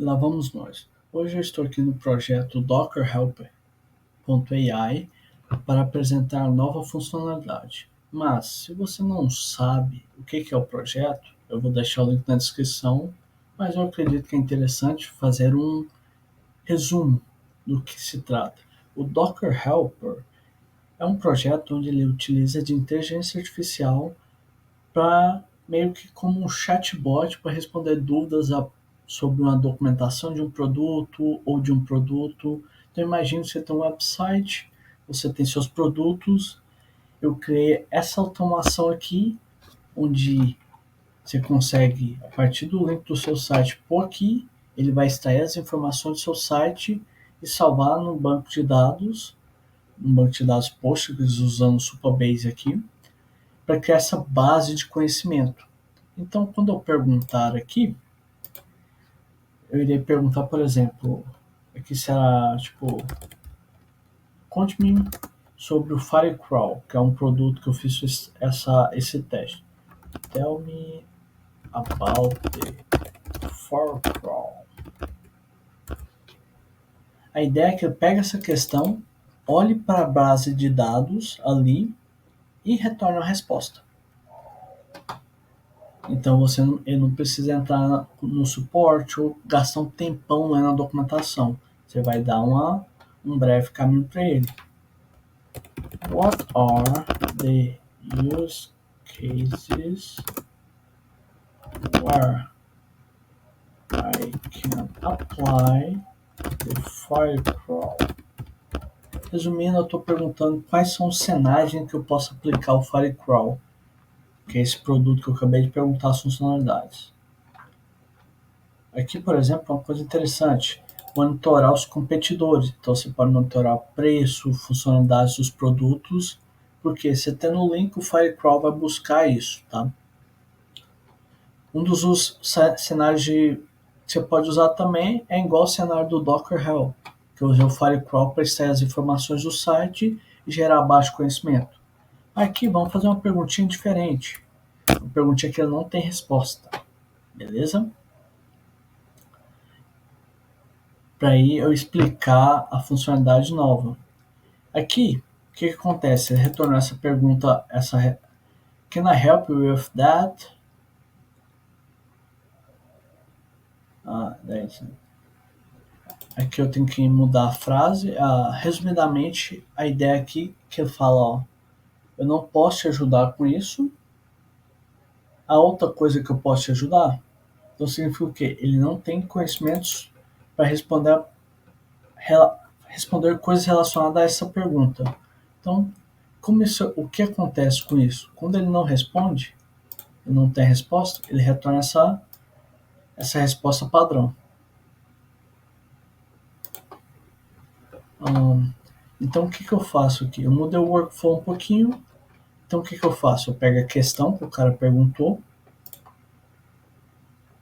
Lá vamos nós. Hoje eu estou aqui no projeto dockerhelper.ai para apresentar nova funcionalidade. Mas, se você não sabe o que é o projeto, eu vou deixar o link na descrição, mas eu acredito que é interessante fazer um resumo do que se trata. O Docker Helper é um projeto onde ele utiliza de inteligência artificial para meio que como um chatbot para responder dúvidas sobre uma documentação de um produto ou de um produto. Então imagine que você tem um website, você tem seus produtos, eu criei essa automação aqui, onde você consegue, a partir do link do seu site, pôr aqui, ele vai extrair as informações do seu site e salvar no banco de dados, um banco de dados Postgres usando o Supabase aqui, para criar essa base de conhecimento. Então, quando eu perguntar aqui, eu irei perguntar, por exemplo, aqui será tipo, conte-me sobre o Firecrawl, que é um produto que eu fiz esse teste. Tell me about the Firecrawl. A ideia é que eu pegue essa questão, olhe para a base de dados ali e retorne a resposta. Então ele não precisa entrar no suporte ou gastar um tempão lá na documentação. Você vai dar um breve caminho para ele. What are the use cases where I can apply the Firecrawl? Resumindo, eu estou perguntando quais são os cenários em que eu posso aplicar o Firecrawl, que é esse produto que eu acabei de perguntar as funcionalidades. Aqui, por exemplo, é uma coisa interessante, monitorar os competidores. Então você pode monitorar preço, funcionalidades dos produtos, porque você tendo o link, o Firecrawl vai buscar isso, tá? Um dos cenários que você pode usar também é igual ao cenário do Docker Help, que eu usei o Firecrawl para extrair as informações do site e gerar baixo conhecimento. Aqui vamos fazer uma perguntinha diferente. Uma perguntinha que não tem resposta, beleza? Para aí eu explicar a funcionalidade nova. Aqui, o que acontece? Ele retornou essa pergunta, Can I help you with that? Aqui eu tenho que mudar a frase. Resumidamente, a ideia aqui que ele fala, ó, eu não posso te ajudar com isso. A outra coisa que eu posso te ajudar, então significa o quê? Ele não tem conhecimentos para responder coisas relacionadas a essa pergunta. Então, o que acontece com isso? Quando ele não responde, ele não tem resposta, ele retorna essa resposta padrão. Então, o que eu faço aqui? Eu mudei o workflow um pouquinho. Então, o que eu faço? Eu pego a questão que o cara perguntou,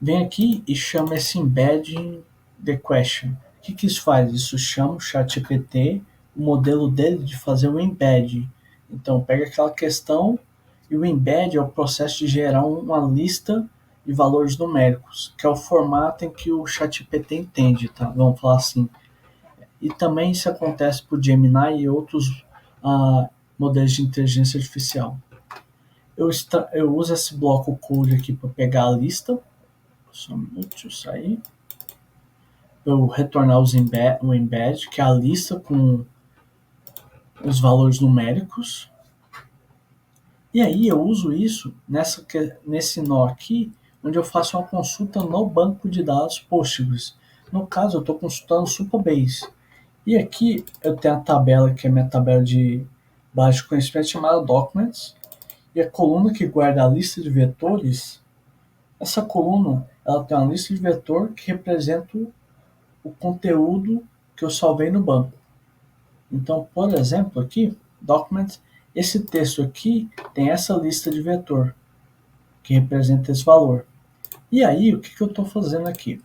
vem aqui e chamo esse embedding the question. O que isso faz? Isso chama o ChatGPT, o modelo dele de fazer o embed. Então, pega aquela questão e o embed é o processo de gerar uma lista de valores numéricos, que é o formato em que o ChatGPT entende, tá? Vamos falar assim. E também isso acontece por Gemini e outros modelos de inteligência artificial. Eu uso esse bloco code aqui para pegar a lista. Só um minuto, deixa eu sair. Eu retornar o embed, que é a lista com os valores numéricos. E aí eu uso isso nesse nó aqui, onde eu faço uma consulta no banco de dados Postgres. No caso, eu estou consultando o Supabase. E aqui eu tenho a tabela, que é a minha tabela de base de conhecimento, chamada Documents. E a coluna que guarda a lista de vetores, essa coluna ela tem uma lista de vetor que representa o conteúdo que eu salvei no banco. Então, por exemplo, aqui, Documents, esse texto aqui tem essa lista de vetor que representa esse valor. E aí, o que eu estou fazendo aqui?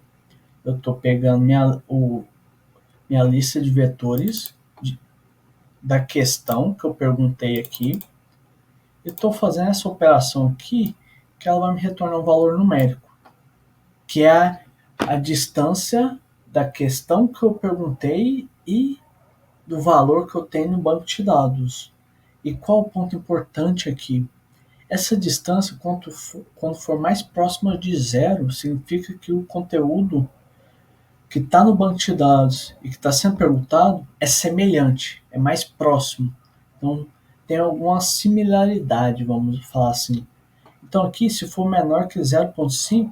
Eu estou pegando minha lista de vetores da questão que eu perguntei aqui e estou fazendo essa operação aqui, que ela vai me retornar um valor numérico, que é a distância da questão que eu perguntei e do valor que eu tenho no banco de dados. E qual o ponto importante aqui? Essa distância, quando for mais próxima de zero, significa que o conteúdo que está no banco de dados e que está sendo perguntado é semelhante, é mais próximo. Então, tem alguma similaridade, vamos falar assim. Então, aqui, se for menor que 0,5,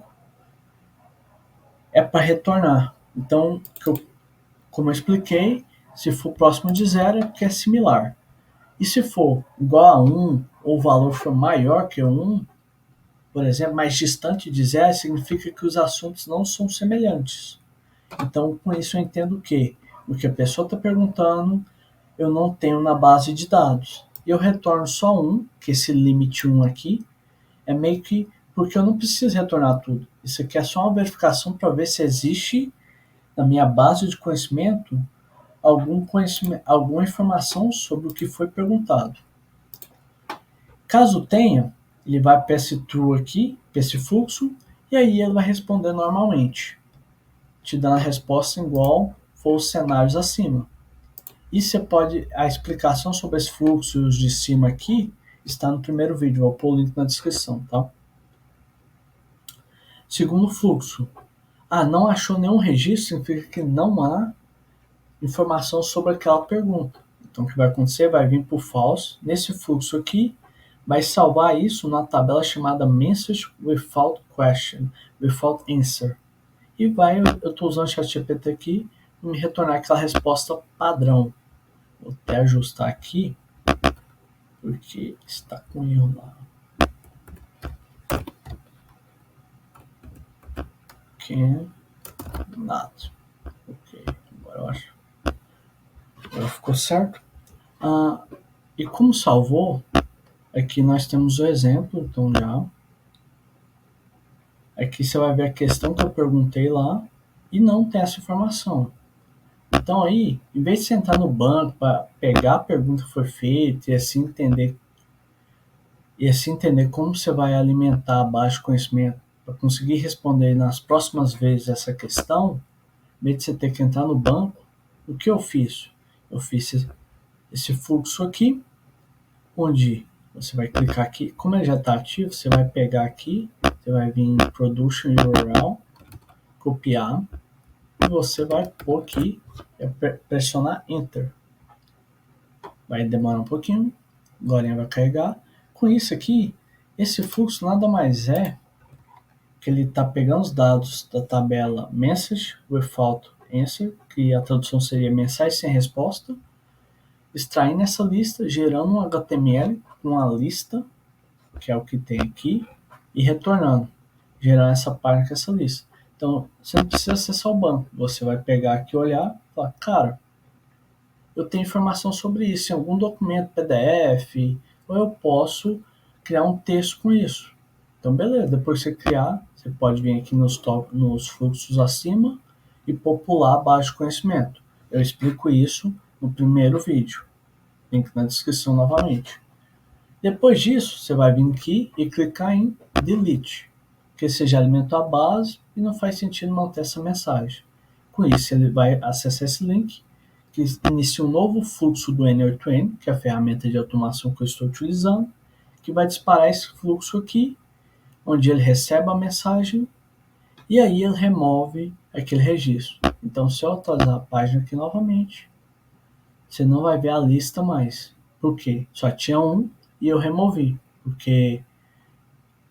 é para retornar. Então, como eu expliquei, se for próximo de zero é porque é similar. E se for igual a 1 ou o valor for maior que 1, por exemplo, mais distante de zero, significa que os assuntos não são semelhantes. Então, com isso eu entendo que o que a pessoa está perguntando eu não tenho na base de dados. E eu retorno só um, que esse limite 1 aqui é meio que porque eu não preciso retornar tudo. Isso aqui é só uma verificação para ver se existe na minha base de conhecimento alguma informação sobre o que foi perguntado. Caso tenha, ele vai para esse true aqui, para esse fluxo, e aí ele vai responder normalmente, te dando a resposta igual for os cenários acima. E você pode, a explicação sobre esse fluxo e os de cima aqui está no primeiro vídeo, vou pôr o link na descrição, tá? Segundo fluxo, não achou nenhum registro, significa que não há informação sobre aquela pergunta. Então o que vai acontecer? Vai vir por false, nesse fluxo aqui, vai salvar isso numa tabela chamada message without question, without answer. E eu estou usando o ChatGPT aqui para me retornar aquela resposta padrão. Vou até ajustar aqui, porque está com erro lá. Cannot. Ok, agora eu acho. Agora ficou certo. E como salvou, aqui nós temos o exemplo, então já. Aqui você vai ver a questão que eu perguntei lá e não tem essa informação. Então aí, em vez de sentar no banco para pegar a pergunta que foi feita e assim entender como você vai alimentar a base de conhecimento para conseguir responder nas próximas vezes essa questão, em vez de você ter que entrar no banco, o que eu fiz? Eu fiz esse fluxo aqui, onde você vai clicar aqui, como ele já está ativo, você vai pegar aqui, você vai vir em Production URL, copiar, e você vai pôr aqui, pressionar Enter. Vai demorar um pouquinho, agora vai carregar. Com isso aqui, esse fluxo nada mais é que ele está pegando os dados da tabela Message Without Answer, que a tradução seria mensagem sem resposta, extraindo essa lista, gerando um HTML com a lista, que é o que tem aqui, e retornando, gerando essa página com essa lista. Então, você não precisa acessar o banco, você vai pegar aqui, olhar e falar, cara, eu tenho informação sobre isso em algum documento PDF, ou eu posso criar um texto com isso. Então, beleza, depois que você criar, você pode vir aqui nos fluxos acima e popular a base de conhecimento. Eu explico isso no primeiro vídeo, link na descrição novamente. Depois disso, você vai vir aqui e clicar em Delete, porque você já alimentou a base e não faz sentido manter essa mensagem. Com isso, ele vai acessar esse link, que inicia um novo fluxo do N8N, que é a ferramenta de automação que eu estou utilizando, que vai disparar esse fluxo aqui, onde ele recebe a mensagem e aí ele remove aquele registro. Então, se eu atualizar a página aqui novamente, você não vai ver a lista mais. Por quê? Só tinha um e eu removi, porque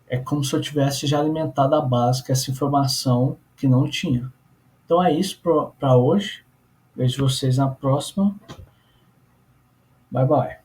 é como se eu tivesse já alimentado a base com essa informação que não tinha. Então é isso para hoje. Vejo vocês na próxima. Bye bye.